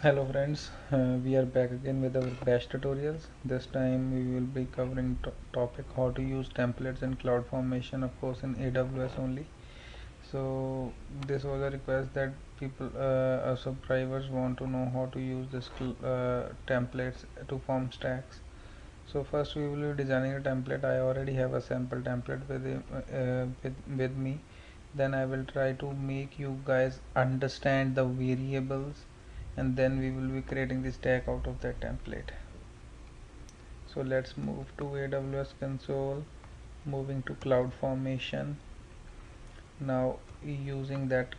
Hello friends, we are back again with our bash tutorials. This time we will be covering topic how to use templates in CloudFormation, of course in AWS only. So this was a request that people, subscribers want to know how to use this templates to form stacks. So first we will be designing a template. I already have a sample template with me. Then I will try to make you guys understand the variables, and then we will be creating the stack out of that template. So let's move to AWS console, moving to CloudFormation. Now using that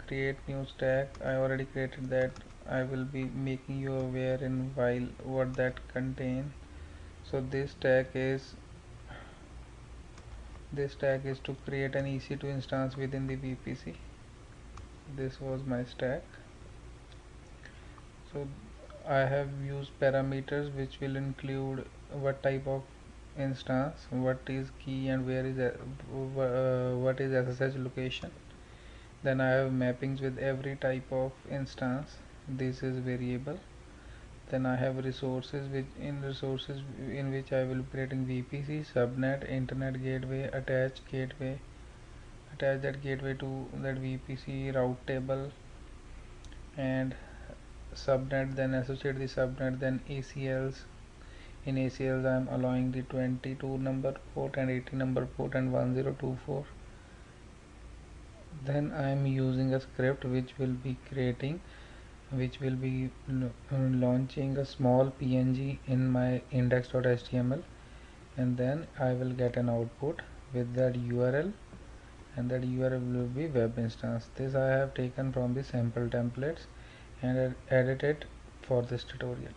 create new stack, I already created that. I will be making you aware in while what that contain. So this stack is to create an EC2 instance within the VPC. This was my stack. So I have used parameters which will include what type of instance, what is key, and what is SSH location. Then I have mappings with every type of instance. This is variable. Then I have resources in which I will be creating VPC, subnet, internet gateway, attach that gateway to that VPC route table, and subnet, then associate the subnet, then ACLs. In ACLs I am allowing the 22 number port and 80 number port and 1024. Then I am using a script which will be launching a small png in my index.html, and then I will get an output with that URL, and that URL will be web instance. This I have taken from the sample templates and edited for this tutorial.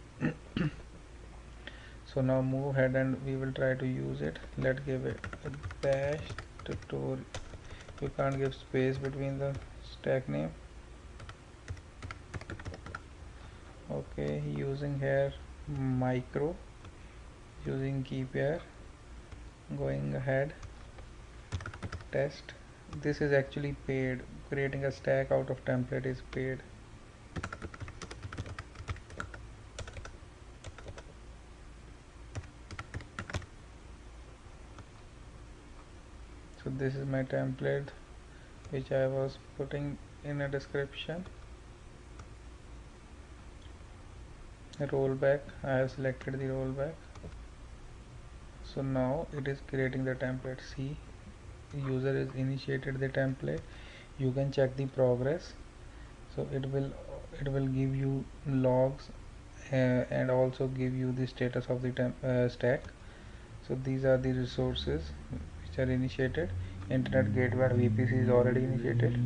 So now move ahead and we will try to use it. Let's give it a bash tutorial. You can't give space between the stack name. Okay, using here micro, using key pair, going ahead, test. This is actually paid. Creating a stack out of template is paid. So this is my template which I was putting in a description. Rollback, I have selected the rollback. So now it is creating the template. See, user is initiated the template. You can check the progress. So it will give you logs, and also give you the status of the stack. So these are the resources which are initiated. Internet gateway and VPC is already initiated.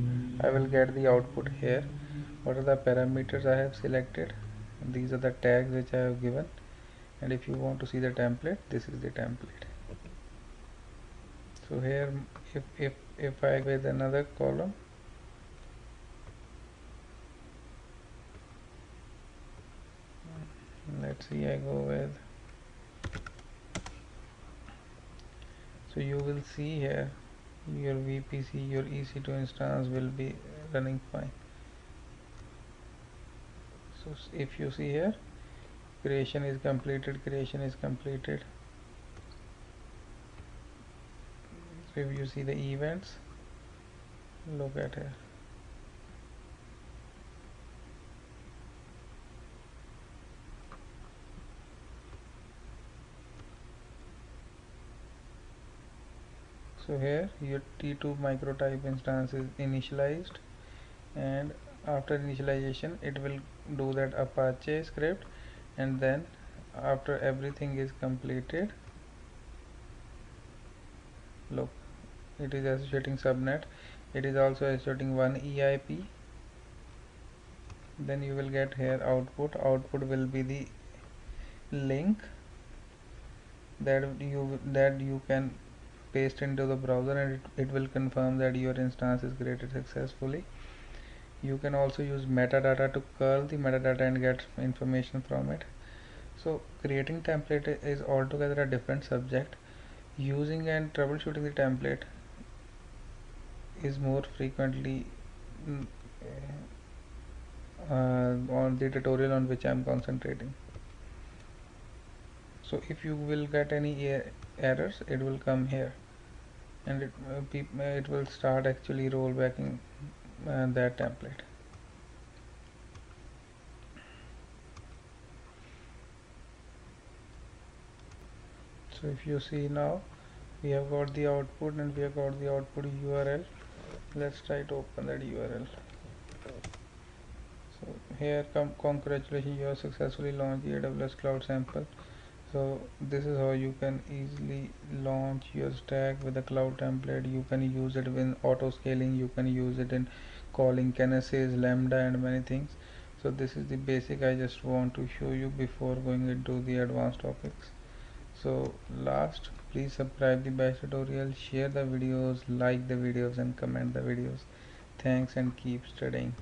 I will get the output here. What are the parameters I have selected? These are the tags which I have given, and if you want to see the template, this is the template. So here, if I with another column, let's see, I go with, so you will see here your VPC, your EC2 instance will be running fine. So if you see here, creation is completed. So if you see the events, look at here. So here your T2 microtype instance is initialized, and after initialization it will do that Apache script, and then after everything is completed, look, it is associating subnet, it is also associating one EIP. Then you will get here output will be the link that you can paste into the browser, and it will confirm that your instance is created successfully. You can also use metadata to curl the metadata and get information from it. So creating template is altogether a different subject. Using and troubleshooting the template is more frequently on the tutorial on which I'm concentrating. So if you will get any errors, it will come here, and it will start actually rollbacking that template. So if you see now, we have got the output and we have got the output URL. Let's try to open that URL. So here come, congratulations, you have successfully launched the AWS Cloud Sample. So this is how you can easily launch your stack with a cloud template. You can use it with auto scaling, you can use it in calling Kinesis, Lambda and many things. So this is the basic I just want to show you before going into the advanced topics. So last, please subscribe the bash tutorial, share the videos, like the videos and comment the videos. Thanks and keep studying.